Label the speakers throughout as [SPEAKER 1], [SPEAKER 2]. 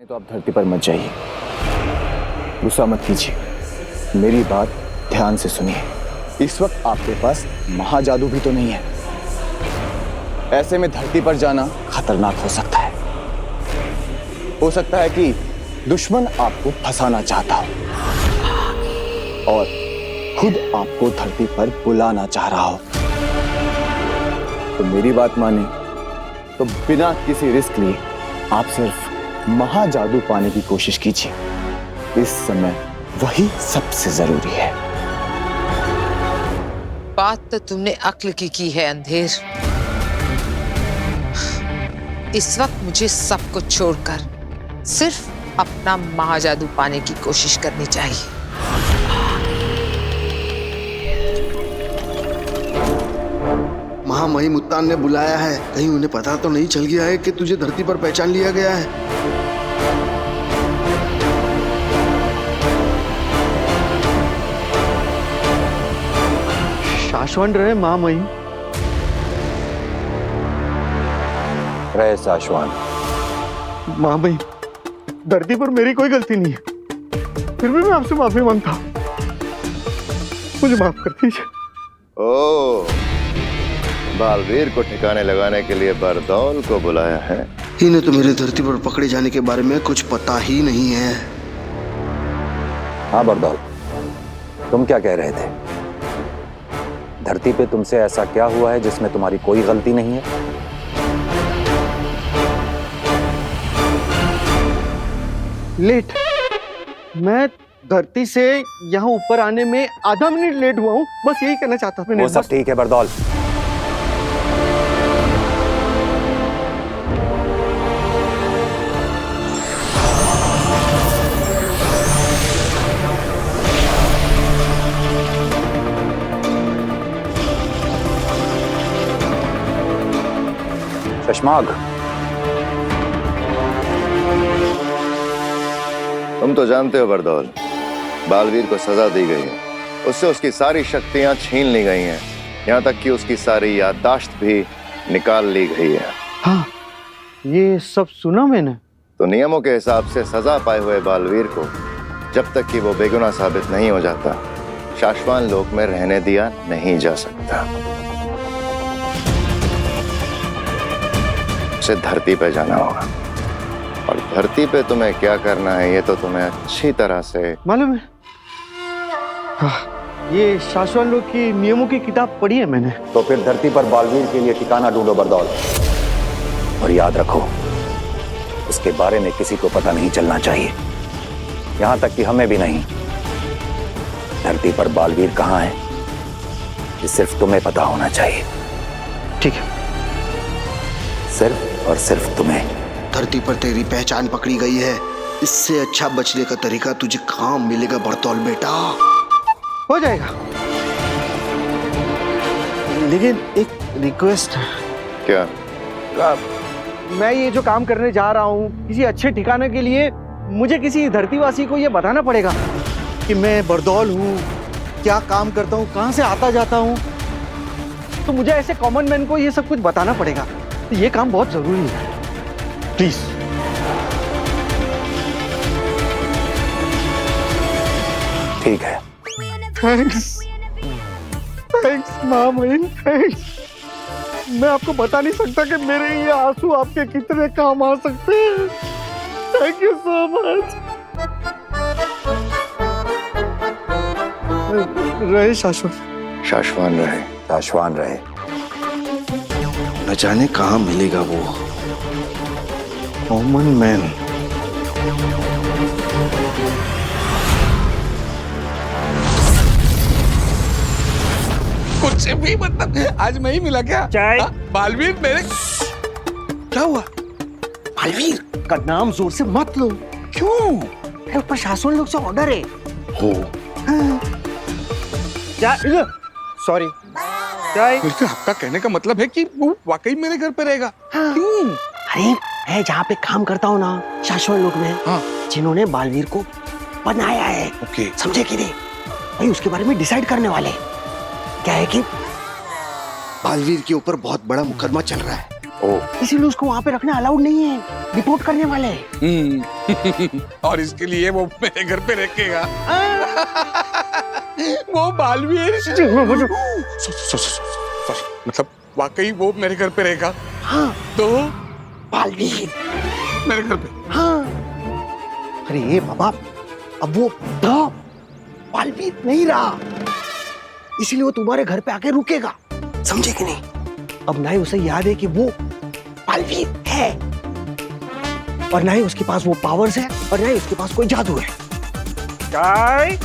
[SPEAKER 1] तो आप धरती पर मत जाइए, गुस्सा मत कीजिए, मेरी बात ध्यान से सुनिए। इस वक्त आपके पास महाजादू भी तो नहीं है। ऐसे में धरती पर जाना खतरनाक हो सकता है। हो सकता है कि दुश्मन आपको फंसाना चाहता हो और खुद आपको धरती पर बुलाना चाह रहा हो। तो मेरी बात माने तो बिना किसी रिस्क लिए आप सिर्फ महाजादू पाने की कोशिश कीजिए। इस समय वही सबसे जरूरी है।
[SPEAKER 2] बात तो तुमने अक्ल की है अंधेर। इस वक्त मुझे सब कुछ छोड़कर सिर्फ अपना महाजादू पाने की कोशिश करनी चाहिए।
[SPEAKER 3] महामहिम मुत्तान ने बुलाया है। कहीं उन्हें पता तो नहीं चल गया है कि तुझे धरती पर पहचान लिया गया है।
[SPEAKER 4] शाश्वत रहे महामहिम।
[SPEAKER 1] रहे शाश्वत।
[SPEAKER 4] महामहिम, धरती पर मेरी कोई गलती नहीं है, फिर भी मैं आपसे माफी मांगता हूँ। मुझे माफ कर दीजिए।
[SPEAKER 5] ओह, बालवीर को ठिकाने लगाने के लिए बरदौल को बुलाया है।
[SPEAKER 3] इन्हें तो मेरे धरती पर पकड़े जाने के बारे में कुछ पता ही नहीं है।
[SPEAKER 6] हाँ बरदौल, तुम क्या कह रहे थे? धरती पे तुमसे ऐसा क्या हुआ है जिसमें तुम्हारी कोई गलती नहीं है?
[SPEAKER 4] लेट। मैं धरती से यहाँ ऊपर आने में आधा मिनट लेट हुआ हूँ, बस यही कहना चाहता था।
[SPEAKER 6] वो सब ठीक है बरदौल। शशमाग,
[SPEAKER 5] तुम तो जानते हो बरदौल, बालवीर को सजा दी गई है। उससे उसकी सारी शक्तियां छीन ली गई हैं, यहाँ तक कि उसकी सारी याददाश्त भी निकाल ली गई है।
[SPEAKER 4] हाँ, ये सब सुना मैंने।
[SPEAKER 5] तो नियमों के हिसाब से सजा पाए हुए बालवीर को जब तक कि वो बेगुनाह साबित नहीं हो जाता, शाश्वत लोक में रहने दिया नहीं जा सकता। उसे धरती पे जाना होगा, और धरती पे तुम्हें क्या करना है ये तो तुम्हें अच्छी तरह से
[SPEAKER 4] मालूम है। हाँ, ये शाश्वत लोग की नियमों की किताब पढ़ी है मैंने।
[SPEAKER 6] तो फिर धरती पर बालवीर के लिए ठिकाना ढूंढो बरदौल, और याद रखो उसके बारे में किसी को पता नहीं चलना चाहिए, यहां तक कि हमें भी नहीं। धरती पर बालवीर कहां है ये सिर्फ तुम्हें पता होना चाहिए।
[SPEAKER 4] ठीक है।
[SPEAKER 6] सिर्फ और सिर्फ तुम्हें।
[SPEAKER 3] धरती पर तेरी पहचान पकड़ी गई है। इससे अच्छा बचने का तरीका तुझे कहाँ मिलेगा बरतौल बेटा।
[SPEAKER 4] हो जाएगा, लेकिन एक रिक्वेस्ट है।
[SPEAKER 5] क्या?
[SPEAKER 4] मैं ये जो काम करने जा रहा हूँ किसी अच्छे ठिकाने के लिए, मुझे किसी धरतीवासी को ये बताना पड़ेगा कि मैं बरदौल हूँ, क्या काम करता हूँ, कहाँ से आता जाता हूँ। तो मुझे ऐसे कॉमन मैन को ये सब कुछ बताना पड़ेगा। तो ये काम बहुत जरूरी है, प्लीज।
[SPEAKER 6] ठीक है।
[SPEAKER 4] थैंक्स, थैंक्स महामहिम, थैंक्स। मैं आपको बता नहीं सकता कि मेरे ये आंसू आपके कितने काम आ सकते हैं। Thank you so much. रहे शाश्वत।
[SPEAKER 5] शाश्वत रहे।
[SPEAKER 6] शाश्वत रहे।
[SPEAKER 3] न जाने कहाँ मिलेगा वो कॉमन मैन।
[SPEAKER 7] कुछ भी मतलब आज मैं ही मिला क्या?
[SPEAKER 4] चाय।
[SPEAKER 7] बालवीर मेरे क्या हुआ?
[SPEAKER 4] बालवीर का नाम जोर से मत लो।
[SPEAKER 7] क्यों?
[SPEAKER 4] मेरे ऊपर शाश्वत लोग से ऑर्डर है।
[SPEAKER 5] हो
[SPEAKER 4] चाय। सॉरी, चाय।
[SPEAKER 7] फिर आपका कहने का मतलब है कि वो वाकई मेरे घर पे रहेगा?
[SPEAKER 4] हाँ।
[SPEAKER 7] क्यों?
[SPEAKER 4] अरे मैं जहाँ पे काम करता हूँ ना, शाश्वत लोग में,
[SPEAKER 7] हाँ।
[SPEAKER 4] जिन्होंने बालवीर को बनाया है,
[SPEAKER 7] ओके।
[SPEAKER 4] समझे कि नहीं भाई, उसके बारे में डिसाइड करने वाले। क्या है कि
[SPEAKER 3] बालवीर के ऊपर बहुत बड़ा मुकदमा चल रहा है।
[SPEAKER 4] इसीलिए उसको वहाँ पे रखना अलाउड नहीं है, रिपोर्ट करने वाले।
[SPEAKER 7] और इसके लिए वो मेरे घर पे रखेगा। वो बालवीर मतलब वाकई वो मेरे घर पे रहेगा।
[SPEAKER 4] हाँ
[SPEAKER 7] तो
[SPEAKER 4] बालवीर,
[SPEAKER 7] मेरे घर पे।
[SPEAKER 4] हाँ। अरे ये बाबा, अब वो बालवीर नहीं रहा, इसलिए वो तुम्हारे घर पे आके रुकेगा, समझे कि नहीं? अब ना ही उसे याद है कि वो बालवीर है, और ना ही उसके पास वो पावर्स है, और ना ही उसके पास कोई जादू है। चाय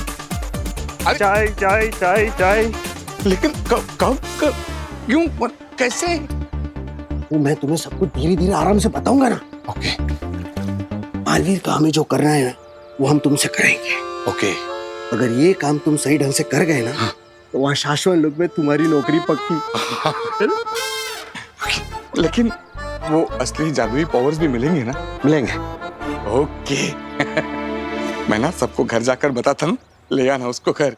[SPEAKER 4] चाय चाय चाय चाय।
[SPEAKER 7] लेकिन कब क्यों और कैसे?
[SPEAKER 4] वो मैं तुम्हें सब कुछ धीरे धीरे आराम से बताऊंगा ना।
[SPEAKER 7] ओके
[SPEAKER 4] बालवीर का हमें जो करना है ना, वो हम तुमसे करेंगे।
[SPEAKER 7] ओके।
[SPEAKER 4] अगर ये काम तुम सही ढंग से कर गए ना, तो वहाँ शाश्वत लोक में तुम्हारी नौकरी पक्की।
[SPEAKER 7] लेकिन वो असली जादुई पावर्स भी मिलेंगे ना?
[SPEAKER 4] मिलेंगे।
[SPEAKER 7] ओके। मैं ना सबको घर जाकर बताता हूँ, ले आना उसको घर।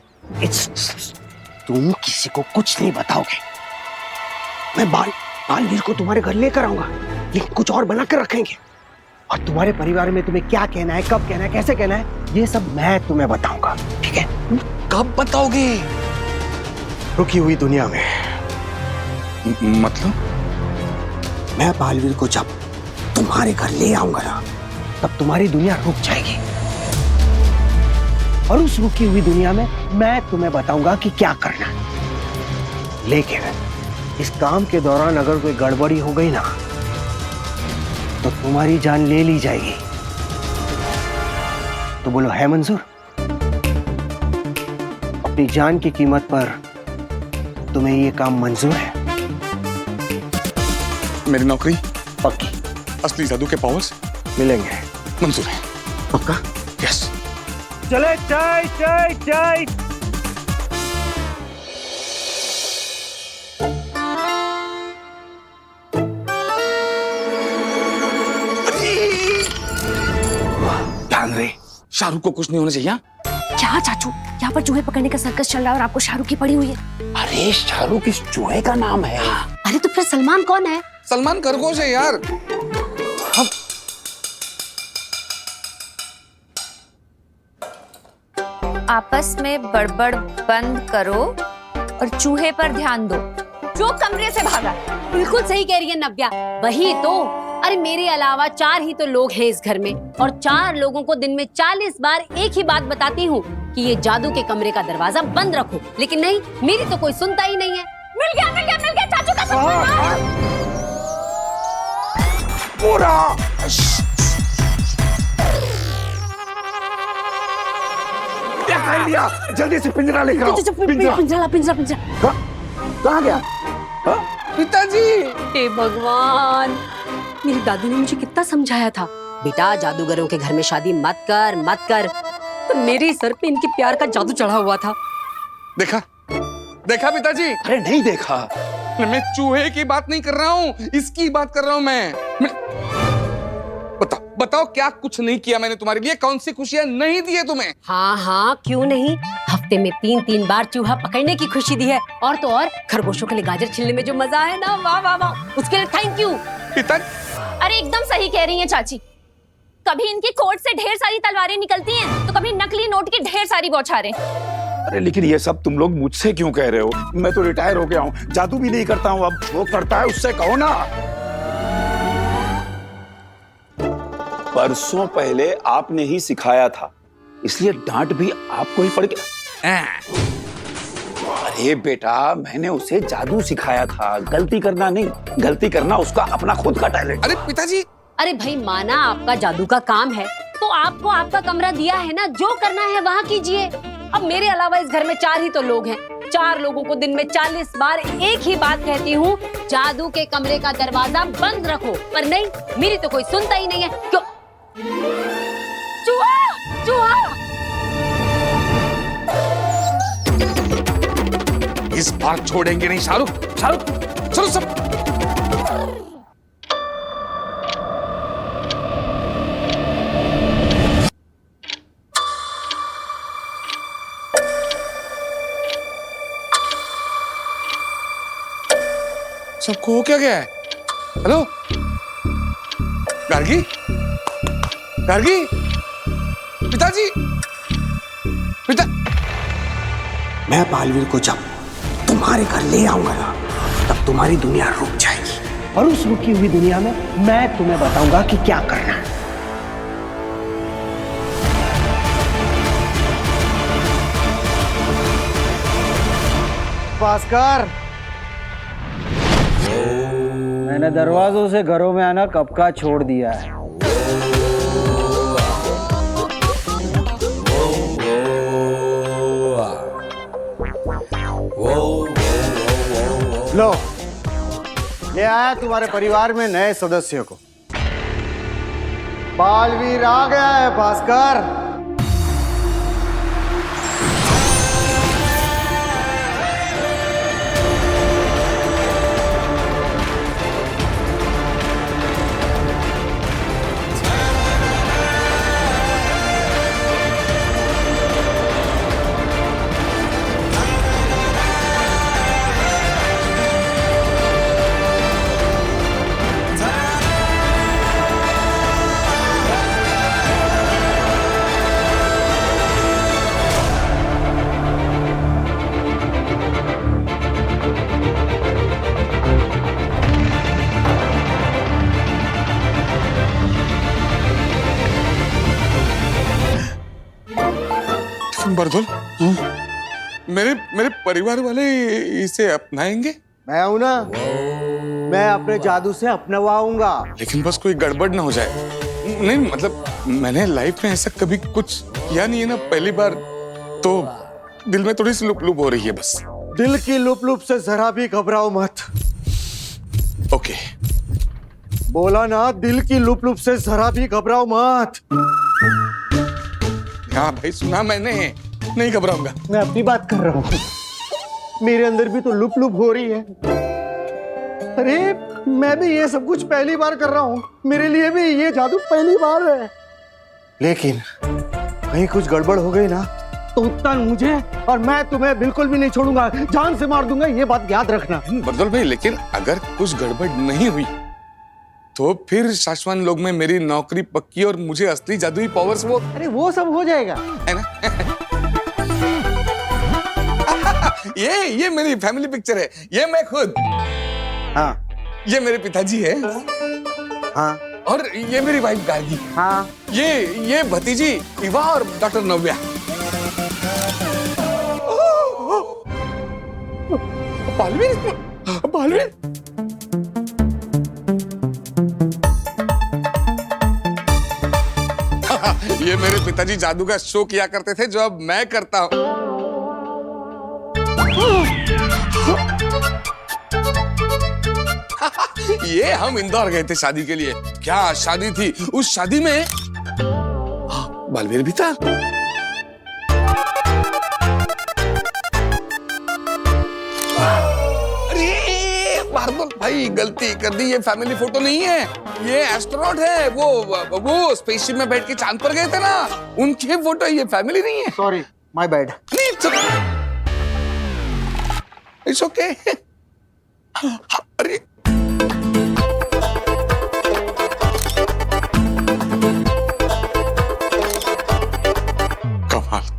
[SPEAKER 4] तुम किसी को कुछ नहीं बताओगे। मैं बालवीर को तुम्हारे घर लेकर आऊंगा, लेकिन कुछ और बना कर रखेंगे, और तुम्हारे परिवार में तुम्हें क्या कहना है, कब कहना है, कैसे कहना है, ये सब मैं तुम्हें बताऊंगा, ठीक है?
[SPEAKER 7] कब बताओगे?
[SPEAKER 4] रुकी हुई दुनिया में।
[SPEAKER 7] मतलब?
[SPEAKER 4] मैं बालवीर को जब तुम्हारे घर ले आऊंगा ना, तब तुम्हारी दुनिया रुक जाएगी, और उस रुकी हुई दुनिया में मैं तुम्हें बताऊंगा कि क्या करना है। लेकिन इस काम के दौरान अगर कोई गड़बड़ी हो गई ना, तो तुम्हारी जान ले ली जाएगी। तो बोलो, है मंजूर? अपनी जान की कीमत पर तुम्हें ये काम मंजूर है?
[SPEAKER 7] मेरी नौकरी
[SPEAKER 4] पक्की।
[SPEAKER 7] असली जादू के पावर्स
[SPEAKER 4] मिलेंगे।
[SPEAKER 7] मंजूर है।
[SPEAKER 4] पक्का?
[SPEAKER 7] यस।
[SPEAKER 4] चले चाय चाय चाय।
[SPEAKER 7] ध्यान रहे, शाहरुख को कुछ नहीं होना चाहिए।
[SPEAKER 8] क्या चाचू, यहाँ पर चूहे पकड़ने का सर्कस चल रहा है और आपको शाहरुख की पड़ी हुई है।
[SPEAKER 6] अरे शाहरुख इस चूहे का नाम है।
[SPEAKER 8] अरे तो फिर सलमान कौन है?
[SPEAKER 7] सलमान खरगोश है यार।
[SPEAKER 9] आपस में बड़बड़ बंद करो और चूहे पर ध्यान दो जो कमरे से भागा।
[SPEAKER 8] बिल्कुल सही कह रही है नव्या, वही तो। अरे मेरे अलावा 4 ही तो लोग हैं इस घर में, और 4 लोगों को दिन में 40 बार एक ही बात बताती हूँ कि ये जादू के कमरे का दरवाजा बंद रखो, लेकिन नहीं, मेरी तो कोई सुनता ही नहीं है। मिल गया मिल गया मिल गया चाचू का
[SPEAKER 7] पूरा क्या कर लिया? जल्दी से पिंजरा लेकर आओ।
[SPEAKER 8] पिंजरा पिंजरा पिंजरा पिंजरा।
[SPEAKER 4] कहाँ गया?
[SPEAKER 7] पिताजी।
[SPEAKER 8] हे भगवान, मेरी दादी ने मुझे कितना समझाया था, बेटा जादूगरों के घर में शादी मत कर मत कर, तो मेरे सर पे इनके प्यार का जादू चढ़ा हुआ था।
[SPEAKER 7] देखा देखा पिताजी?
[SPEAKER 6] अरे नहीं देखा।
[SPEAKER 7] मैं चूहे की बात नहीं कर रहा हूँ, इसकी बात कर रहा हूँ मैं। बताओ बताओ, क्या कुछ नहीं किया मैंने तुम्हारे लिए? कौन सी खुशियां नहीं दी है तुम्हें?
[SPEAKER 8] हाँ हाँ, क्यों नहीं, हफ्ते में 3-3 बार चूहा पकड़ने की खुशी दी है, और तो और खरगोशों के लिए गाजर छिलने में जो मजा है ना, वाह वाह वाह, उसके लिए थैंक यू।
[SPEAKER 7] पिताजी।
[SPEAKER 9] अरे एकदम सही कह रही हैं चाची। कभी इनकी कोट से ढेर सारी तलवारें निकलती हैं, तो कभी नकली नोट की ढेर सारी बौछारें।
[SPEAKER 6] अरे लेकिन ये सब तुम लोग मुझसे क्यों कह रहे हो? मैं तो रिटायर हो गया हूँ, जादू भी नहीं करता हूँ। अब वो करता है उससे कहो ना। परसों पहले आपने ही सिखाया था, इसलिए डांट भी आपको ही पड़ गया। अरे बेटा, मैंने उसे जादू सिखाया था, गलती करना नहीं, गलती करना उसका अपना खुद का टैलेंट।
[SPEAKER 7] अरे पिताजी।
[SPEAKER 8] अरे भाई, माना आपका जादू का काम है, तो आपको आपका कमरा दिया है ना, जो करना है वहाँ कीजिए। अब मेरे अलावा इस घर में 4 ही तो लोग हैं, 4 लोगों को दिन में 40 बार एक ही बात कहती हूँ, जादू के कमरे का दरवाजा बंद रखो, पर नहीं, मेरी तो कोई सुनता ही नहीं है। क्यों? चूहा चूहा।
[SPEAKER 7] इस बार छोड़ेंगे नहीं शाहरुख। शाहरुख चलो सब। सबको हो क्या गया है? हेलो गार्गी, गार्गी, पिताजी, पिता।
[SPEAKER 3] मैं बालवीर को जब तुम्हारे घर ले आऊंगा ना, तब तुम्हारी दुनिया रुक जाएगी, और उस रुकी हुई दुनिया में मैं तुम्हें बताऊंगा कि क्या करना है।
[SPEAKER 4] भास्कर, मैंने दरवाजों से घरों में आना कब का छोड़ दिया है। लो, ले आया तुम्हारे परिवार में नए सदस्य को। बालवीर आ गया है भास्कर।
[SPEAKER 7] बरदौल, मेरे परिवार वाले इसे अपनाएंगे?
[SPEAKER 4] मैं हूं ना, मैं अपने जादू से अपनवाऊंगा।
[SPEAKER 7] लेकिन बस कोई गड़बड़ ना हो जाए। नहीं मतलब मैंने लाइफ में ऐसा कभी कुछ किया नहीं है ना, पहली बार, तो दिल में थोड़ी सी लुप लुप हो रही है बस।
[SPEAKER 4] दिल की लुप लुप से जरा भी घबराओ मत।
[SPEAKER 7] ओके।
[SPEAKER 4] बोला ना, दिल की लुप लुप से जरा भी घबराओ मत।
[SPEAKER 7] हाँ भाई, सुना मैंने, नहीं घबराऊंगा।
[SPEAKER 4] मैं अपनी बात कर रहा हूँ, मेरे अंदर भी तो लुप लुप हो रही है। अरे मैं भी ये सब कुछ पहली बार कर रहा हूँ, मेरे लिए भी ये जादू पहली बार है। लेकिन कहीं कुछ गड़बड़ हो गई ना, तो उत्तान मुझे और मैं तुम्हें बिल्कुल भी नहीं छोड़ूंगा, जान से मार दूंगा, ये बात याद रखना।
[SPEAKER 7] बरदौल भाई, लेकिन अगर कुछ गड़बड़ नहीं हुई तो फिर शाश्वत लोग में मेरी नौकरी पक्की और मुझे असली जादुई पावर्स वो।
[SPEAKER 4] अरे वो सब हो जाएगा,
[SPEAKER 7] है ना? ये मेरी फैमिली पिक्चर है, ये मैं खुद।
[SPEAKER 4] हाँ,
[SPEAKER 7] ये मेरे पिताजी है।
[SPEAKER 4] हाँ,
[SPEAKER 7] और ये मेरी वाइफ गार्गी।
[SPEAKER 4] हाँ,
[SPEAKER 7] ये भतीजी इवा और डॉक्टर नव्या। बालवीर, बालवीर। ये मेरे पिताजी जादू का शो किया करते थे, जो अब मैं करता हूं। ये हम इंदौर गए थे शादी के लिए। क्या शादी थी, उस शादी में बालवीर भी था। अरे बारदौल भाई, गलती कर दी, ये फैमिली फोटो नहीं है, ये एस्ट्रोनॉट है। वो स्पेसशिप में बैठ के चांद पर गए थे ना, उनके फोटो, ये फैमिली नहीं है।
[SPEAKER 4] Sorry, my bad.
[SPEAKER 7] It's okay. अरे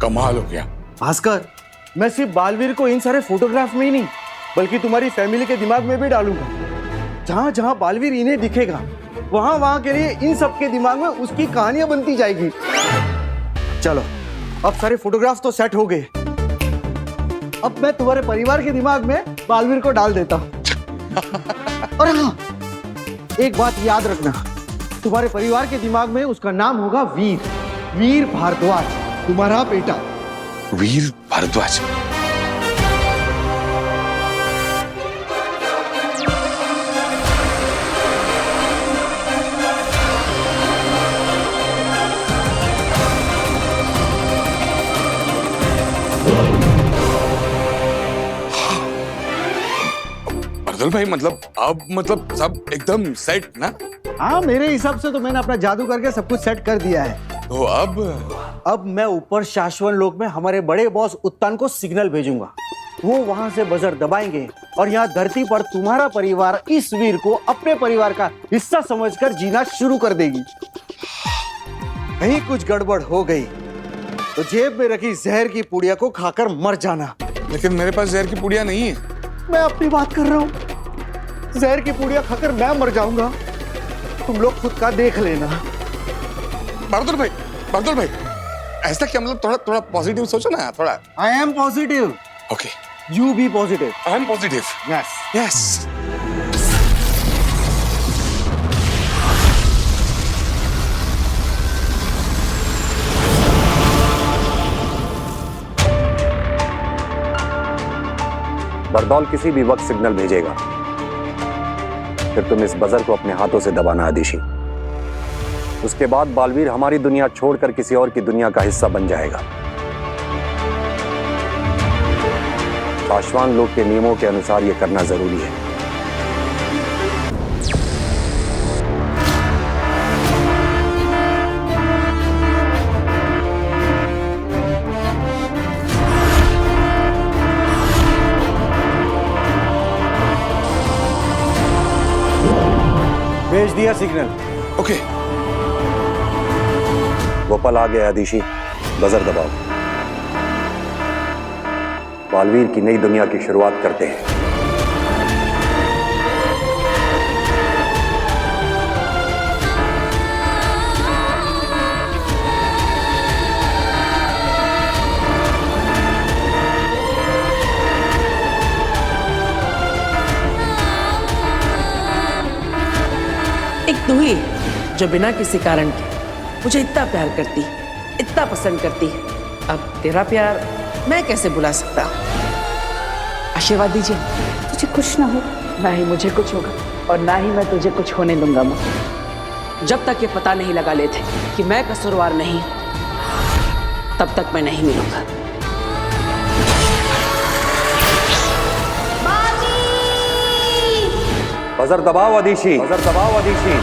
[SPEAKER 7] कमाल हो गया
[SPEAKER 4] भास्कर। मैं सिर्फ बालवीर को इन सारे फोटोग्राफ में ही नहीं, बल्कि तुम्हारी फैमिली के दिमाग में भी डालूंगा। जहां जहां बालवीर इन्हें दिखेगा, वहां वहां के लिए इन सब के दिमाग में उसकी कहानियां बनती जाएगी। चलो, अब सारे फोटोग्राफ तो सेट हो गए, अब मैं तुम्हारे परिवार के दिमाग में बालवीर को डाल देता हूं। और हाँ, एक बात याद रखना, तुम्हारे परिवार के दिमाग में उसका नाम होगा वीर भारद्वाज, तुम्हारा बेटा।
[SPEAKER 7] वीर भारद्वाज। बरदौल भाई, मतलब सब एकदम सेट ना?
[SPEAKER 4] हाँ, मेरे हिसाब से तो मैंने अपना जादू करके सब कुछ सेट कर दिया है।
[SPEAKER 7] तो अब
[SPEAKER 4] मैं ऊपर शाश्वत लोक में हमारे बड़े बॉस उत्तान को सिग्नल भेजूंगा। वो वहां से बजर दबाएंगे और यहाँ धरती पर तुम्हारा परिवार इस वीर को अपने परिवार का हिस्सा समझकर जीना शुरू कर देगी। कहीं कुछ गड़बड़ हो गई तो जेब में रखी जहर की पुड़िया को खाकर मर जाना।
[SPEAKER 7] लेकिन मेरे पास जहर की पुड़िया नहीं है।
[SPEAKER 4] मैं अपनी बात कर रहा हूं। जहर की पुड़िया खाकर मैं मर जाऊंगा, तुम लोग खुद का देख लेना।
[SPEAKER 7] बहादुर भाई ऐसा क्या, मतलब थोड़ा थोड़ा पॉजिटिव सोचो ना थोड़ा।
[SPEAKER 4] I am positive.
[SPEAKER 7] Okay,
[SPEAKER 4] you be positive.
[SPEAKER 7] I am positive.
[SPEAKER 4] Yes
[SPEAKER 7] yes.
[SPEAKER 6] बरदौल किसी भी वक्त सिग्नल भेजेगा, फिर तुम इस बजर को अपने हाथों से दबाना आदिशी। उसके बाद बालवीर हमारी दुनिया छोड़कर किसी और की दुनिया का हिस्सा बन जाएगा। पाशवान लोग के नियमों के अनुसार यह करना जरूरी है।
[SPEAKER 4] भेज दिया सिग्नल।
[SPEAKER 7] ओके।
[SPEAKER 6] वो पल आ गया आदिशी, बजर दबाओ। बालवीर की नई दुनिया की शुरुआत करते हैं।
[SPEAKER 10] एक तू ही जो बिना किसी कारण के मुझे इतना प्यार करती, इतना पसंद करती। अब तेरा प्यार मैं कैसे बुला सकता हूँ? आशीर्वाद दीजिए।
[SPEAKER 11] तुझे कुछ ना हो।
[SPEAKER 10] ना ही मुझे कुछ होगा और ना ही मैं तुझे कुछ होने दूंगा माँ। जब तक ये पता नहीं लगा लेते कि मैं कसूरवार नहीं, तब तक मैं नहीं मिलूंगा।
[SPEAKER 6] बजर दबाओ आदिशी, बजर दबाओ आदिशी।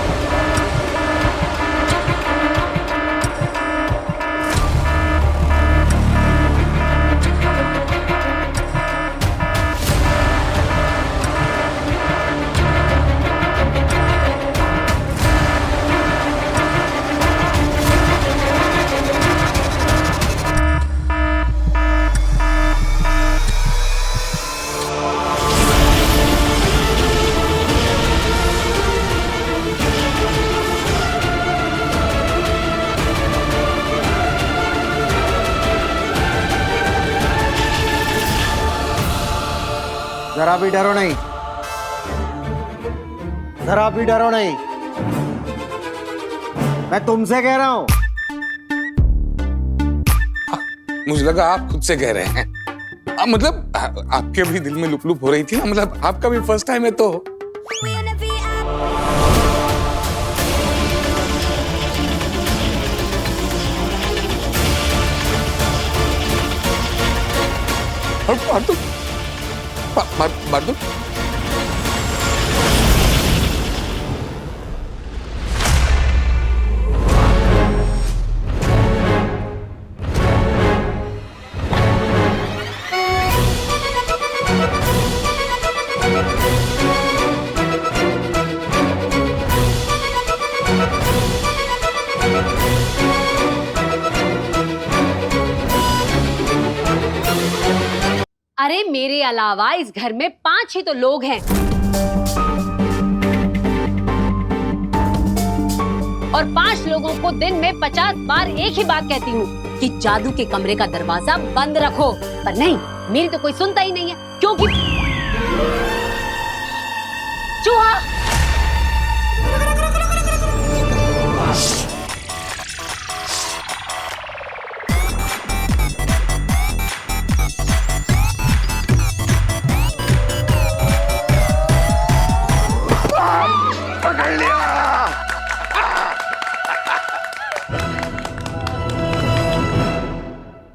[SPEAKER 4] जरा भी डरो नहीं, जरा भी डरो नहीं। मैं तुमसे कह रहा हूं।
[SPEAKER 7] मुझे लगा आप खुद से कह रहे हैं। मतलब आपके भी दिल में लुप लुप हो रही थी ना, मतलब आपका भी फर्स्ट टाइम है तो। बहादुर
[SPEAKER 8] अरे मेरे अलावा इस घर में 5 ही तो लोग हैं, और 5 लोगों को दिन में 50 बार एक ही बात कहती हूँ कि जादू के कमरे का दरवाजा बंद रखो, पर नहीं, मेरी तो कोई सुनता ही नहीं है, क्योंकि चूहा।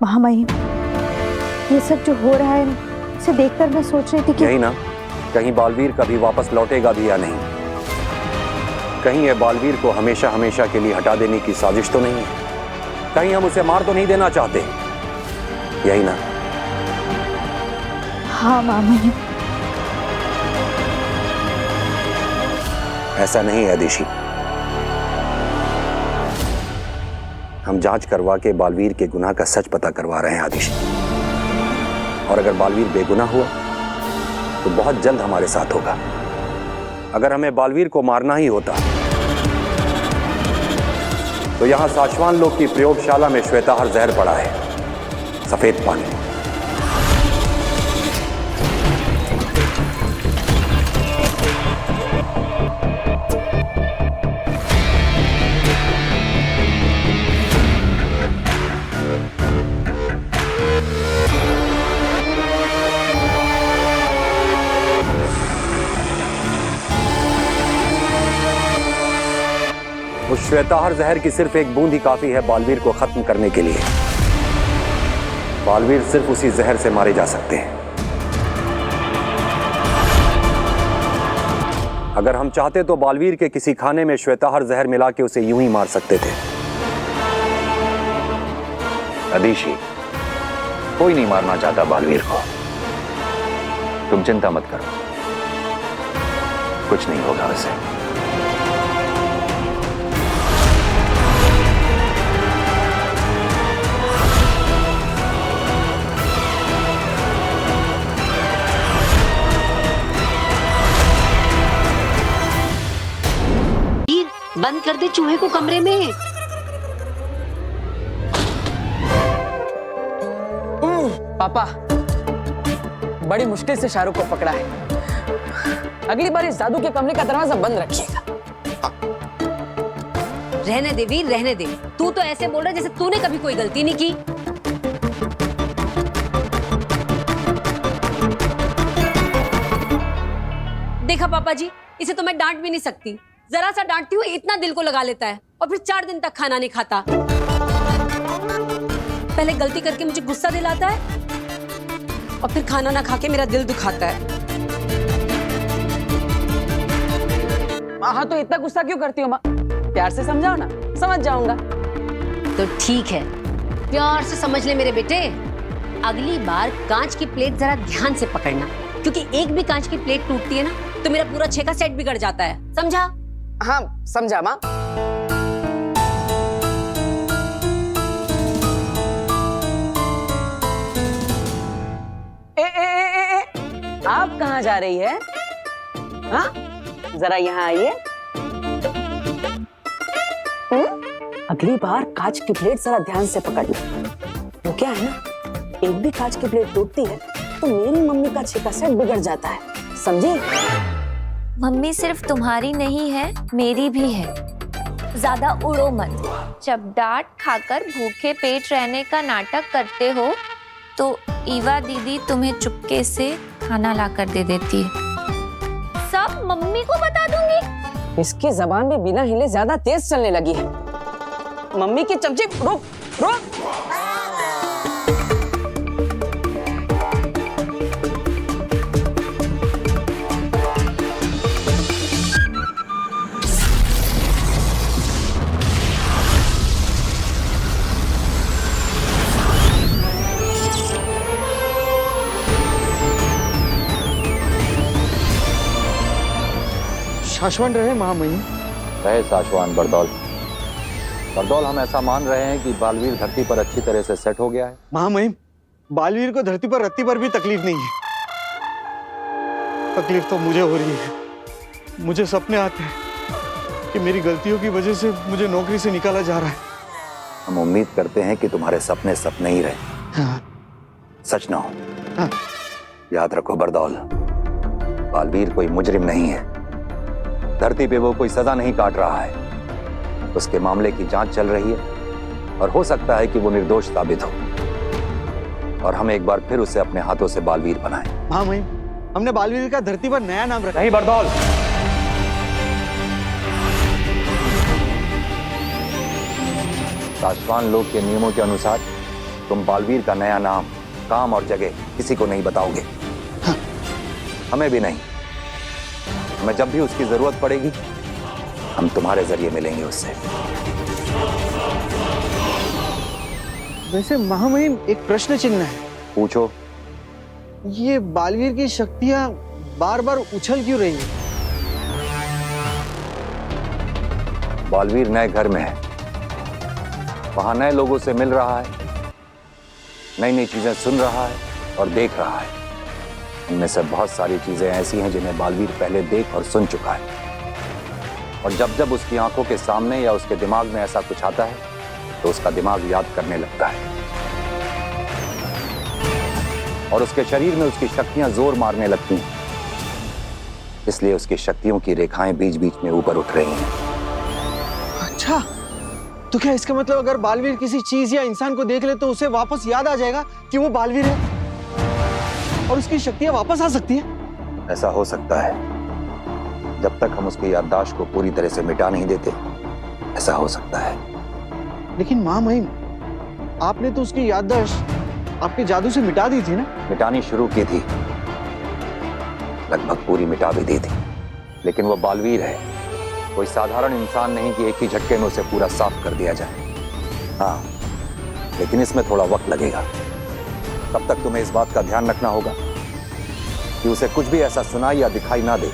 [SPEAKER 11] महामहिम, ये सब जो हो रहा है इसे देखकर मैं सोच रही थी कि
[SPEAKER 6] यही ना, कहीं बालवीर कभी वापस लौटेगा भी या नहीं। कहीं ये बालवीर को हमेशा हमेशा के लिए हटा देने की साजिश तो नहीं है। कहीं हम उसे मार तो नहीं देना चाहते, यही ना?
[SPEAKER 11] हाँ महामहिम।
[SPEAKER 6] ऐसा नहीं है आदिशी। हम जांच करवा के बालवीर के गुनाह का सच पता करवा रहे हैं आदिश। और अगर बालवीर बेगुनाह हुआ तो बहुत जल्द हमारे साथ होगा। अगर हमें बालवीर को मारना ही होता तो यहां साशवान लोग की प्रयोगशाला में श्वेताहार जहर पड़ा है, सफेद पानी। उस श्वेताहार जहर की सिर्फ एक बूंद ही काफी है बालवीर को खत्म करने के लिए। बालवीर सिर्फ उसी जहर से मारे जा सकते हैं। अगर हम चाहते तो बालवीर के किसी खाने में श्वेताहार जहर मिला के उसे यूं ही मार सकते थे।
[SPEAKER 5] अदिशी, कोई नहीं मारना चाहता बालवीर को। तुम चिंता मत करो, कुछ नहीं होगा उसे।
[SPEAKER 8] बंद कर दे चूहे को कमरे में।
[SPEAKER 10] पापा, बड़ी मुश्किल से शाहरुख को पकड़ा है। अगली बार इस जादू के कमरे का दरवाजा बंद रखिएगा।
[SPEAKER 8] रहने दे वीर, रहने दे। तू तो ऐसे बोल रहा है जैसे तूने कभी कोई गलती नहीं की। देखा पापा जी, इसे तो मैं डांट भी नहीं सकती। जरा सा डांटती हूँ इतना दिल को लगा लेता है और फिर 4 दिन तक खाना नहीं खाता। पहले गलती करके मुझे गुस्सा दिलाता है और फिर खाना ना खा के मेरा दिल दुखाता है।
[SPEAKER 10] हाँ तो इतना गुस्सा क्यों करती हो माँ? प्यार से समझाओ ना, समझ जाऊंगा।
[SPEAKER 8] तो ठीक है, प्यार से समझ ले मेरे बेटे। अगली बार कांच की प्लेट जरा ध्यान से पकड़ना, क्योंकि एक भी कांच की प्लेट टूटती है ना तो मेरा पूरा 6 का सेट बिगड़ जाता है। समझा?
[SPEAKER 10] हाँ समझा माँ। आप कहाँ जा रही है? हाँ जरा यहाँ आइए। अगली बार कांच की प्लेट जरा ध्यान से पकड़ना। वो क्या है ना, एक भी कांच की प्लेट टूटती है तो मेरी मम्मी का 6 का सेट बिगड़ जाता है, समझे?
[SPEAKER 9] मम्मी सिर्फ तुम्हारी नहीं है, मेरी भी है। ज्यादा उड़ो मत। जब डांट खाकर भूखे पेट रहने का नाटक करते हो तो ईवा दीदी तुम्हें चुपके से खाना लाकर दे देती है। सब मम्मी को बता दूंगी।
[SPEAKER 10] इसकी जबान भी बिना हिले ज्यादा तेज चलने लगी है। मम्मी की चमची, रुक रुक।
[SPEAKER 4] शाश्वन रहे महामहिम।
[SPEAKER 6] रहे साशवान बरदौल। बरदौल, हम ऐसा मान रहे हैं कि बालवीर धरती पर अच्छी तरह से सेट हो गया है।
[SPEAKER 4] महामहिम, बालवीर को धरती पर रत्ती पर भी तकलीफ नहीं है। तकलीफ तो मुझे हो रही है। मुझे सपने आते हैं कि मेरी गलतियों की वजह से मुझे नौकरी से निकाला जा रहा है।
[SPEAKER 6] हम उम्मीद करते हैं कि तुम्हारे सपने सपने ही रहे,
[SPEAKER 4] हाँ।
[SPEAKER 6] सच ना हो।
[SPEAKER 4] हाँ।
[SPEAKER 6] याद रखो बरदौल, बालवीर कोई मुजरिम नहीं है। धरती पे वो कोई सजा नहीं काट रहा है। उसके मामले की जांच चल रही है और हो सकता है कि वो निर्दोष साबित हो और हम एक बार फिर उसे अपने हाथों से बालवीर बनाएं।
[SPEAKER 4] महामहिम, हमने बालवीर का धरती पर नया नाम रखा।
[SPEAKER 6] नहीं बरदौल, साशवान लोग के नियमों के अनुसार तुम बालवीर का नया नाम, काम और जगह किसी को नहीं बताओगे।
[SPEAKER 4] हाँ।
[SPEAKER 6] हमें भी नहीं। हमें जब भी उसकी जरूरत पड़ेगी हम तुम्हारे जरिए मिलेंगे उससे।
[SPEAKER 4] वैसे महामहिम, एक प्रश्न चिन्ह है।
[SPEAKER 6] पूछो।
[SPEAKER 4] ये बालवीर की शक्तियां बार बार उछल क्यों रही है?
[SPEAKER 6] बालवीर नए घर में है वहां नए लोगों से मिल रहा है, नई नई चीजें सुन रहा है और देख रहा है। उनमें से बहुत सारी चीजें ऐसी हैं जिन्हें बालवीर पहले देख और सुन चुका है, और जब जब उसकी आंखों के सामने या उसके दिमाग में ऐसा कुछ आता है तो उसका दिमाग याद करने लगता है और उसके शरीर में उसकी शक्तियां जोर मारने लगती हैं। इसलिए उसकी शक्तियों की रेखाएं बीच बीच में ऊपर उठ रही हैं।
[SPEAKER 4] अच्छा, तो क्या इसका मतलब अगर बालवीर किसी चीज या इंसान को देख ले तो उसे वापस याद आ जाएगा कि वो बालवीर है और उसकी शक्तियां वापस आ सकती है?
[SPEAKER 6] ऐसा हो सकता है, जब तक हम उसकी याददाश्त को पूरी तरह से मिटा नहीं देते ऐसा हो सकता है।
[SPEAKER 4] लेकिन मां महिम, आपने तो उसकी याददाश्त आपके जादू से मिटा दी थी ना?
[SPEAKER 6] मिटानी शुरू की थी, लगभग पूरी मिटा भी दी थी, लेकिन वो बालवीर है, कोई साधारण इंसान नहीं कि एक ही झटके में उसे पूरा साफ कर दिया जाए। हाँ, लेकिन इसमें थोड़ा वक्त लगेगा। तब तक तुम्हें इस बात का ध्यान रखना होगा कि उसे कुछ भी ऐसा सुनाई या दिखाई ना दे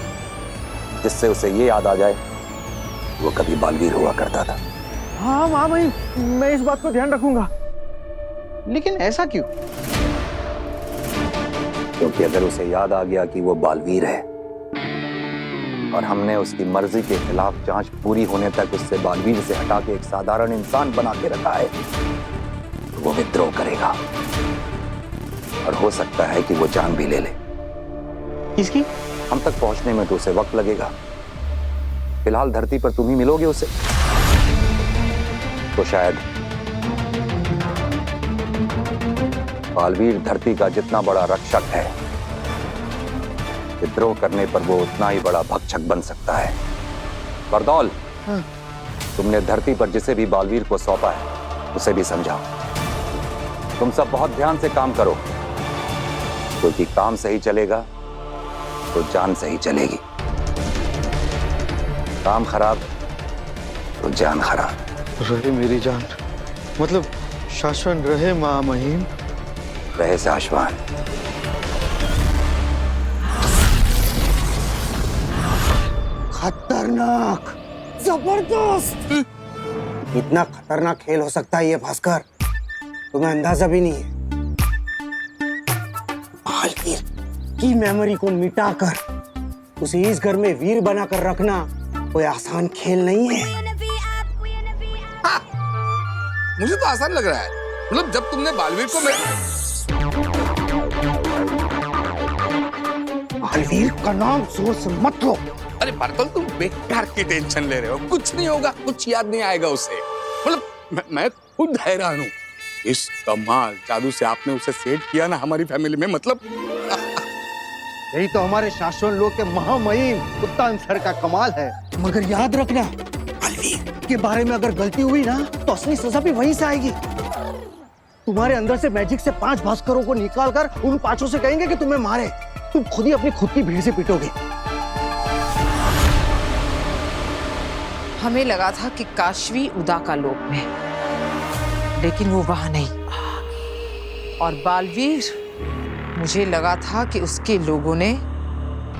[SPEAKER 6] जिससे उसे ये याद आ जाए वो कभी बालवीर हुआ करता था।
[SPEAKER 4] हाँ मां महिम, मैं इस बात को ध्यान रखूंगा। लेकिन ऐसा क्यों?
[SPEAKER 6] क्योंकि अगर उसे याद आ गया कि वो बालवीर है और हमने उसकी मर्जी के खिलाफ जांच पूरी होने तक उससे बालवीर से हटा के एक साधारण इंसान बना के रखा है, तो वो विद्रोह करेगा और हो सकता है कि वो जान भी ले ले।
[SPEAKER 4] किसकी?
[SPEAKER 6] हम तक पहुंचने में तो उसे वक्त लगेगा। फिलहाल धरती पर तुम ही मिलोगे उसे, तो शायद बालवीर धरती का जितना बड़ा रक्षक है, विद्रोह करने पर वो उतना ही बड़ा भक्षक बन सकता है। बरदौल, तुमने धरती पर जिसे भी बालवीर को सौंपा है उसे भी समझाओ। तुम सब बहुत ध्यान से काम करो, क्योंकि काम सही चलेगा तो जान सही चलेगी, काम खराब तो जान खराब।
[SPEAKER 4] रहे मेरी जान, मतलब शाश्वत रहे मां महिम।
[SPEAKER 6] रहे शाश्वत।
[SPEAKER 3] खतरनाक, जबरदस्त। इतना खतरनाक खेल हो सकता है ये भास्कर, तुम्हें अंदाजा भी नहीं है। बालवीर की मेमोरी को मिटाकर उसे इस घर में वीर बनाकर रखना कोई आसान खेल नहीं है।
[SPEAKER 7] मुझे तो आसान लग रहा है। मतलब जब तुमने बालवीर को
[SPEAKER 3] बालवीर का नाम जोर से मत लो।
[SPEAKER 7] अरे बरतौल, तुम बेकार की टेंशन ले रहे हो। कुछ नहीं होगा, कुछ याद नहीं आएगा उसे। मतलब मैं खुद हैरान हूँ, इस कमाल जादू से आपने उसे सेट किया ना हमारी फैमिली में। मतलब
[SPEAKER 4] यही तो हमारे शाश्वत लोग के महामहिम कुत्तान सर का कमाल है।
[SPEAKER 3] मगर याद रखना, बालवीर के बारे में अगर गलती हुई ना तो असली सजा भी वहीं से आएगी।
[SPEAKER 4] तुम्हारे अंदर से मैजिक से 5 भास्करों को निकालकर उन 5 से कहेंगे कि तुम्हें मारे, तुम खुद ही अपनी खुद की भीड़ से पिटोगे।
[SPEAKER 2] हमें लगा था कि काशवी उदा का लोक में, लेकिन वो वहां नहीं। और बालवीर, मुझे लगा था कि उसके लोगों ने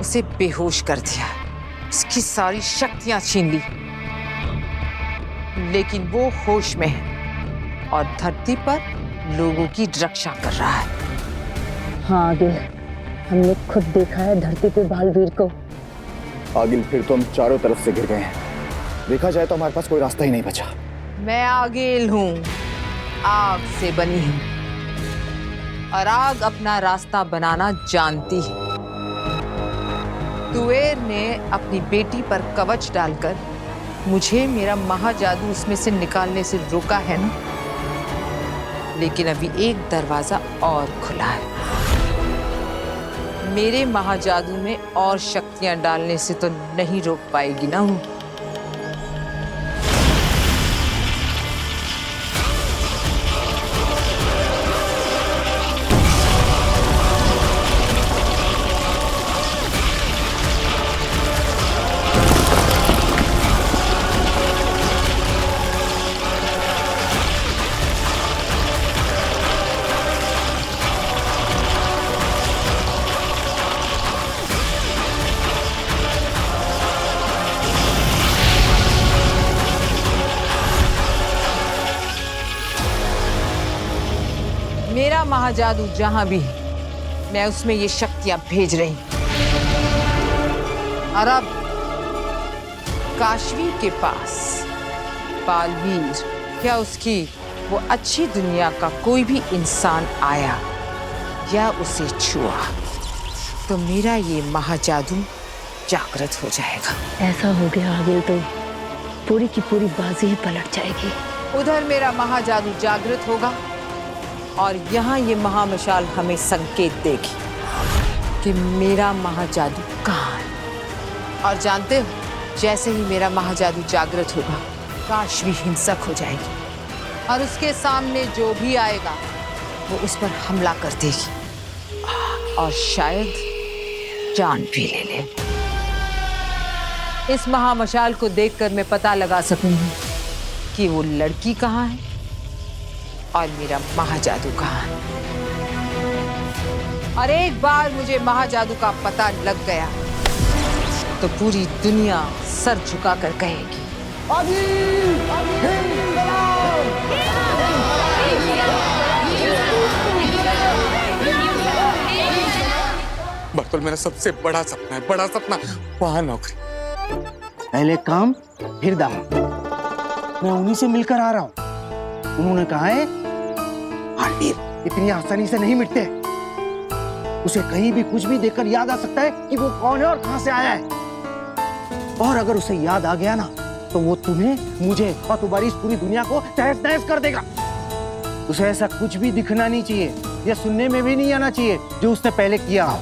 [SPEAKER 2] उसे बेहोश कर दिया, उसकी सारी शक्तियां छीन ली, लेकिन वो होश में है और धरती पर लोगों की रक्षा कर रहा है।
[SPEAKER 8] हाँ आगिल, हमने खुद देखा है धरती पे बालवीर को।
[SPEAKER 1] आगिल, फिर तो हम चारों तरफ से गिर गए हैं। देखा जाए तो हमारे पास कोई रास्ता ही नहीं बचा।
[SPEAKER 2] मैं आगिल हूँ, आग से बनी हूँ, और आग अपना रास्ता बनाना जानती है। तुएर ने अपनी बेटी पर कवच डालकर मुझे मेरा महाजादू उसमें से निकालने से रोका है ना, लेकिन अभी एक दरवाजा और खुला है। मेरे महाजादू में और शक्तियां डालने से तो नहीं रोक पाएगी ना वो। मेरा महाजादू जहां भी है, मैं उसमें ये शक्तियां भेज रही हूं। और अब काशवी के पास बालवीर या उसकी वो अच्छी दुनिया का कोई भी इंसान आया या उसे छुआ तो मेरा ये महाजादू जागृत हो जाएगा।
[SPEAKER 12] ऐसा हो गया आगे तो पूरी की पूरी बाजी ही पलट जाएगी।
[SPEAKER 2] उधर मेरा महाजादू जागृत होगा और यहाँ ये महामशाल हमें संकेत देगी कि मेरा महाजादू कहाँ है। और जानते हो, जैसे ही मेरा महाजादू जागृत होगा, काशवी हिंसक हो जाएगी और उसके सामने जो भी आएगा वो उस पर हमला कर देगी और शायद जान भी ले ले। इस महामशाल को देखकर मैं पता लगा सकूंगी कि वो लड़की कहाँ है और मेरा महाजादू कहाँ है। और एक बार मुझे महाजादू का पता लग गया तो पूरी दुनिया सर झुकाकर कहेगी,
[SPEAKER 7] बर्तुल मेरा सबसे बड़ा सपना है, बड़ा सपना, वहां नौकरी।
[SPEAKER 3] पहले काम फिर दाम। मैं उन्हीं से मिलकर आ रहा हूं। उन्होंने कहा है बालवीर इतनी आसानी से नहीं मिटते। उसे कहीं भी कुछ भी देखकर याद आ सकता है कि वो कौन है और कहां से आया है। और अगर उसे याद आ गया ना तो वो तुम्हें, मुझे और तुम्हारी इस पूरी दुनिया को तहस नहस कर देगा। उसे ऐसा कुछ भी दिखना नहीं चाहिए या सुनने में भी नहीं आना चाहिए जो उसने पहले किया हो।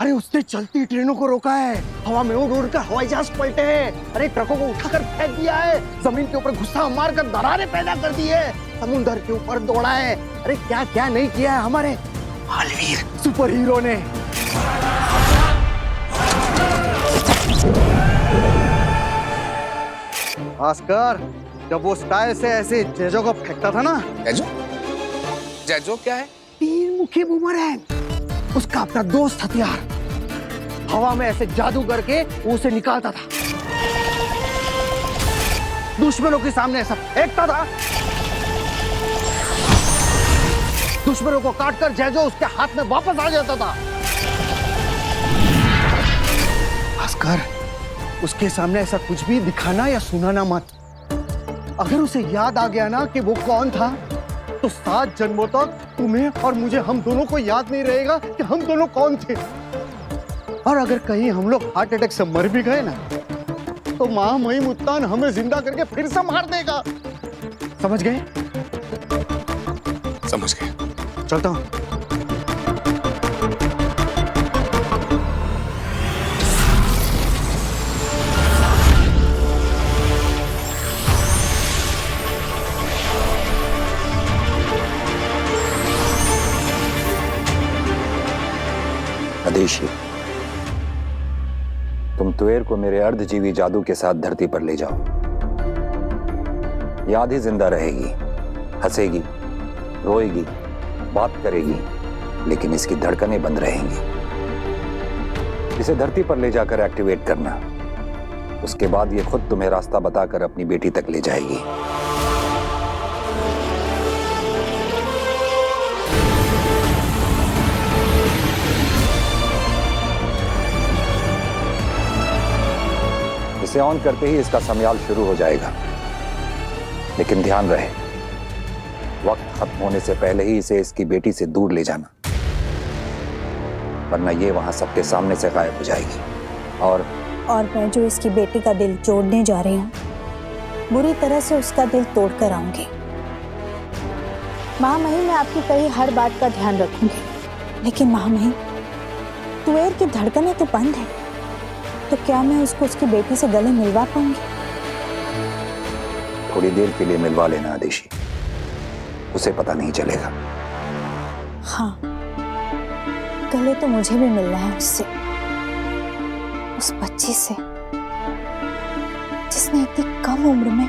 [SPEAKER 3] अरे उसने चलती ट्रेनों को रोका है, हवा में उड़ उड़ कर हवाई जहाज पलटे हैं, अरे ट्रकों को उठाकर फेंक दिया है, जमीन के ऊपर गुस्सा मारकर दरारें पैदा कर दी है, समुद्र के ऊपर दौड़ा है। अरे क्या क्या नहीं किया है हमारे बालवीर सुपर हीरो ने।
[SPEAKER 4] भास्कर, जब वो स्टाइल से ऐसे जेजो को फेंकता था ना।
[SPEAKER 7] जैजो? जैजो क्या है?
[SPEAKER 3] तीन मुखी बूमरैंग, उसका अपना दोस्त हथियार। हवा में ऐसे जादू करके वो उसे निकालता था, दुश्मनों के सामने ऐसा फेंकता था, दुश्मनों को काटकर जैजो उसके हाथ में वापस आ जाता था। भास्कर, उसके सामने ऐसा कुछ भी दिखाना या सुनाना मत। अगर उसे याद आ गया ना कि वो कौन था तो 7 जन्मों तक तुम्हें और मुझे, हम दोनों को याद नहीं रहेगा कि हम दोनों कौन थे। और अगर कहीं हम लोग हार्ट अटैक से मर भी गए ना तो मां महिम उत्तान हमें जिंदा करके फिर से मार देगा। समझ गए?
[SPEAKER 7] समझ गए।
[SPEAKER 3] चलता हूं।
[SPEAKER 6] अदेशी, तुम तुएर को मेरे अर्धजीवी जादू के साथ धरती पर ले जाओ। याद ही जिंदा रहेगी, हंसेगी, रोएगी, बात करेगी, लेकिन इसकी धड़कनें बंद रहेंगी। इसे धरती पर ले जाकर एक्टिवेट करना। उसके बाद ये खुद तुम्हें रास्ता बताकर अपनी बेटी तक ले जाएगी। इसे ऑन करते ही इसका समयाल शुरू हो जाएगा, लेकिन ध्यान रहे वक्त खत्म होने से पहले ही इसे इसकी बेटी से दूर ले जाना, वरना ये वहां सबके सामने से गायब हो जाएगी। और
[SPEAKER 11] मैं जो इसकी बेटी का दिल जोड़ने जा रही हूँ, बुरी तरह से उसका दिल तोड़ कर आऊंगी। महामहिम, मैं आपकी कही हर बात का ध्यान रखूंगी, लेकिन महामहिम, तुएर की धड़कनें तो बंद है, तो क्या मैं उसको उसकी बेटी से गले मिलवा पाऊंगी?
[SPEAKER 6] थोड़ी देर के लिए मिलवा लेना आदेशी, उसे पता नहीं चलेगा।
[SPEAKER 11] हाँ, गले तो मुझे भी मिलना है उससे, उस बच्ची से जिसने इतनी कम उम्र में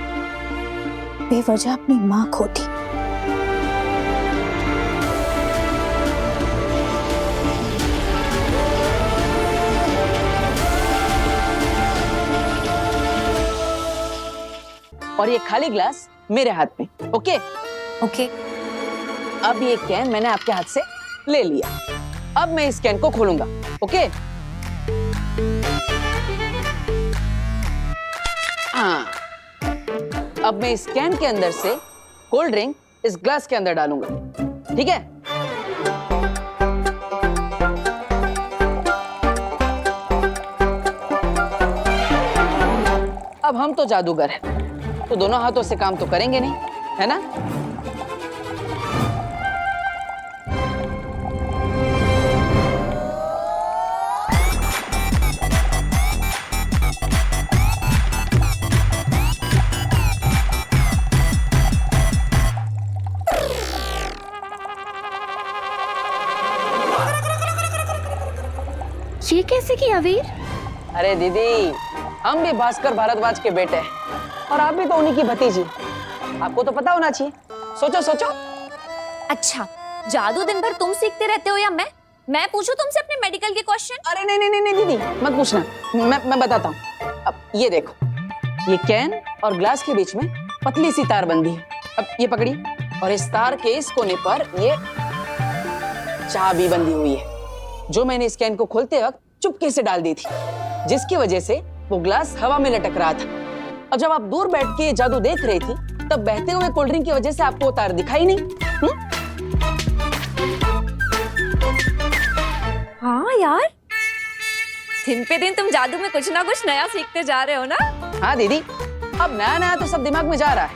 [SPEAKER 11] बेवजह अपनी मां खो दी।
[SPEAKER 10] और ये खाली ग्लास मेरे हाथ में। ओके?
[SPEAKER 9] ओके।
[SPEAKER 10] अब ये कैन मैंने आपके हाथ से ले लिया। अब मैं इस कैन को खोलूंगा, ओके? हाँ, अब मैं इस कैन के अंदर से कोल्ड ड्रिंक इस ग्लास के अंदर डालूंगा, ठीक है? अब हम तो जादूगर हैं, तो दोनों हाथों से काम तो करेंगे नहीं, है ना?
[SPEAKER 9] ये कैसे किया वीर?
[SPEAKER 10] अरे दीदी, हम भी भास्कर भारद्वाज के बेटे हैं और आप भी तो उन्हीं की भतीजी। आपको तो पता होना चाहिए। सोचो सोचो।
[SPEAKER 9] अच्छा, जादू दिन भर तुम सीखते रहते हो या मैं पूछूं तुमसे अपने मेडिकल के क्वेश्चन?
[SPEAKER 10] अरे नहीं नहीं नहीं दीदी, मत पूछना, मैं बताता हूँ। अब ये देखो, ये कैन और ग्लास के बीच में पतली सी तार बंधी है। अब ये पकड़ी, और इस तार के इस कोने पर ये चाबी बंधी हुई है, जो मैंने इस कैन को खोलते वक्त चुपके से डाल दी थी, जिसकी वजह से वो ग्लास हवा में लटक रहा था। और जब आप दूर बैठ के जादू देख रही थी, तब बहते हुए कोल्ड ड्रिंक की वजह से आपको वो तार दिखाई नहीं।
[SPEAKER 9] हाँ यार, दिन पे दिन तुम जादू में कुछ ना कुछ नया सीखते जा रहे हो ना?
[SPEAKER 10] हाँ दीदी, अब नया नया तो सब दिमाग में जा रहा है,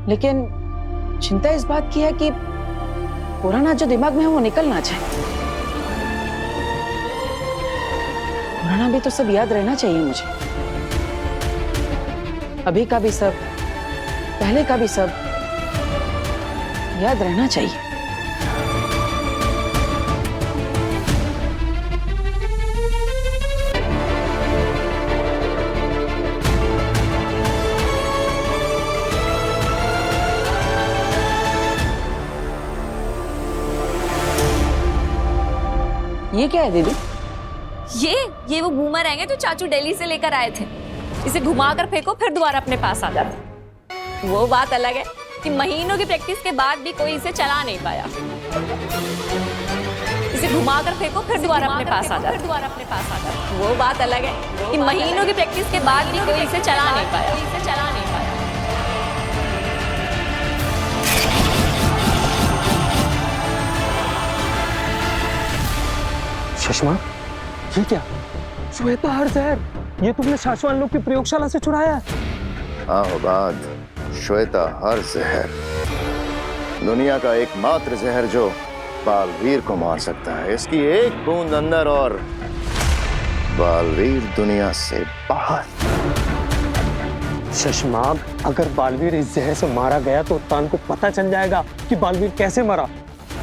[SPEAKER 10] लेकिन चिंता इस बात की है कि पुराना जो दिमाग में है वो निकल ना जाए। पुराना भी तो सब याद रहना चाहिए मुझे। अभी का भी सब, पहले का भी सब याद रहना चाहिए। ये क्या है दीदी?
[SPEAKER 9] ये वो बूमरैंग है जो चाचू दिल्ली से लेकर आए थे। इसे घुमाकर फेंको, फिर दोबारा अपने पास आ जाता। वो बात अलग है कि महीनों की प्रैक्टिस के बाद भी कोई इसे चला नहीं पाया। इसे घुमाकर फेंको, फिर दोबारा अपने पास आ जाता। वो बात अलग है कि महीनों की प्रैक्टिस के बाद भी कोई इसे चला नहीं पाया।
[SPEAKER 3] सुषमा, ये क्या? श्वेता हर जहर, ये तुमने शाश्वान लोग की प्रयोगशाला से चुराया है?
[SPEAKER 5] हाँ बाद, श्वेता हर जहर दुनिया का एकमात्र जहर जो बालवीर को मार सकता है। इसकी एक बूंद अंदर और बालवीर दुनिया से बाहर।
[SPEAKER 3] शशमाग, अगर बालवीर इस जहर से मारा गया तो उत्तान को पता चल जाएगा कि बालवीर कैसे मरा।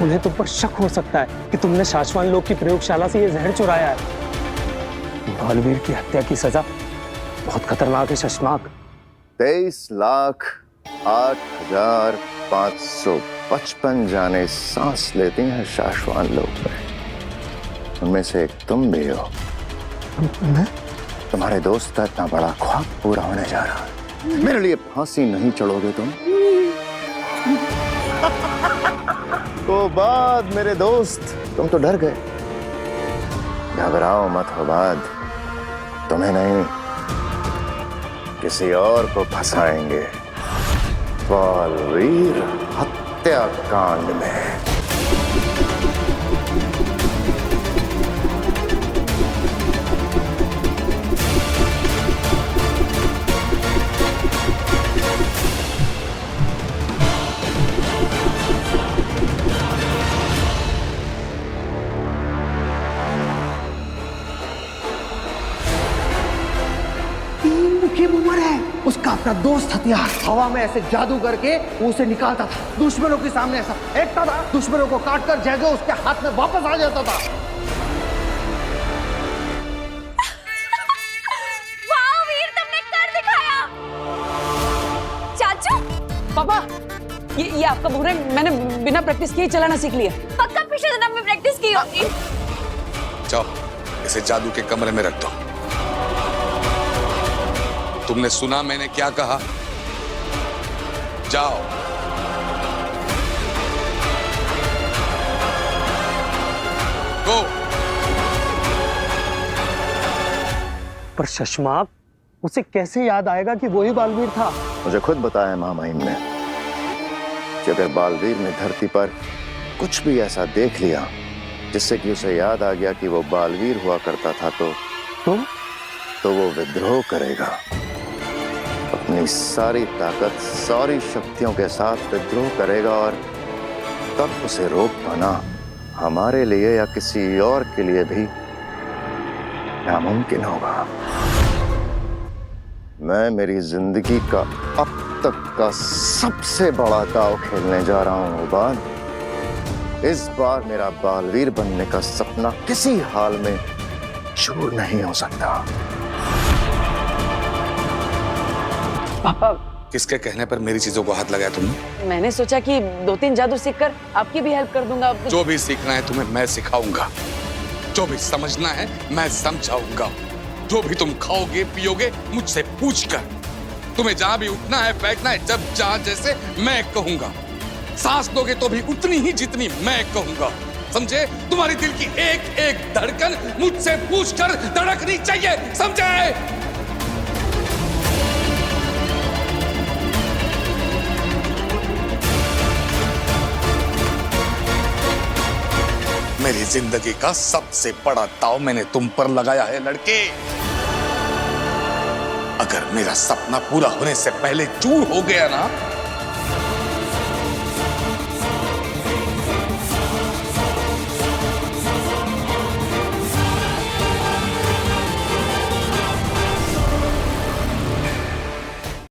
[SPEAKER 3] उन्हें तुम पर शक हो सकता है कि तुमने शाश्वान लोग की प्रयोगशाला से ये जहर चुराया है। बालवीर की हत्या की सजा बहुत खतरनाक है शशमाग।
[SPEAKER 5] 23,08,555 जाने सांस लेती हैं शाश्वान लोग में। उनमें से एक तुम भी हो। तुम्हारे दोस्त का इतना बड़ा ख्वाब पूरा होने जा रहा है। मेरे लिए फांसी नहीं चढ़ोगे तुम? तो बाद मेरे दोस्त, तुम तो डर गए। घबराओ मत हो बाद, तुम्हें नहीं किसी और को फंसाएंगे बालवीर हत्याकांड में।
[SPEAKER 4] उसका अपना दोस्त हथियार हवा में ऐसे जादू करके वो उसे निकालता था, दुश्मनों के सामने ऐसा फेंकता था, दुश्मनों को काटकर जगह उसके हाथ में वापस आ जाता था।
[SPEAKER 9] वाह वीर, तुमने कर दिखाया। चाचू,
[SPEAKER 10] पापा, ये आपका बुमरैंग मैंने बिना प्रैक्टिस किए चलाना सीख लिया।
[SPEAKER 9] पक्का पिछले जन्म में प्रैक्टिस की होगी।
[SPEAKER 7] जाओ, इसे जादू के कमरे में रख दो। तुमने सुना मैंने क्या कहा? जाओ।
[SPEAKER 4] पर शशमाक, उसे कैसे याद आएगा कि वही बालवीर था?
[SPEAKER 5] मुझे खुद बताया माँ महिम ने कि अगर बालवीर ने धरती पर कुछ भी ऐसा देख लिया जिससे कि उसे याद आ गया कि वो बालवीर हुआ करता था तो वो विद्रोह करेगा। अपनी सारी ताकत, सारी शक्तियों के साथ विद्रोह करेगा और तब उसे रोक पाना हमारे लिए या किसी और के लिए भी नामुमकिन होगा। मैं मेरी जिंदगी का अब तक का सबसे बड़ा दांव खेलने जा रहा हूं उबाद। इस बार मेरा बालवीर बनने का सपना किसी हाल में चूर नहीं हो सकता।
[SPEAKER 10] पापा,
[SPEAKER 7] किसके कहने पर मेरी चीजों को हाथ लगाया तुमने?
[SPEAKER 10] मैंने सोचा कि 2-3 जादू सीखकर आपकी भी हेल्प कर दूंगा।
[SPEAKER 7] जो भी सीखना है तुम्हें मैं सिखाऊंगा, जो भी समझना है मैं समझाऊंगा। जो भी तुम खाओगे पियोगे मुझसे पूछकर। तुम्हें जहां भी उठना है बैठना है, जब जहां जैसे मैं कहूंगा। सांस दोगे तो भी उतनी ही जितनी मैं कहूंगा, समझे? तुम्हारी दिल की एक एक धड़कन मुझसे पूछकर धड़कनी चाहिए, समझे? मेरी जिंदगी का सबसे बड़ा दांव मैंने तुम पर लगाया है लड़के। अगर मेरा सपना पूरा होने से पहले चूर हो गया ना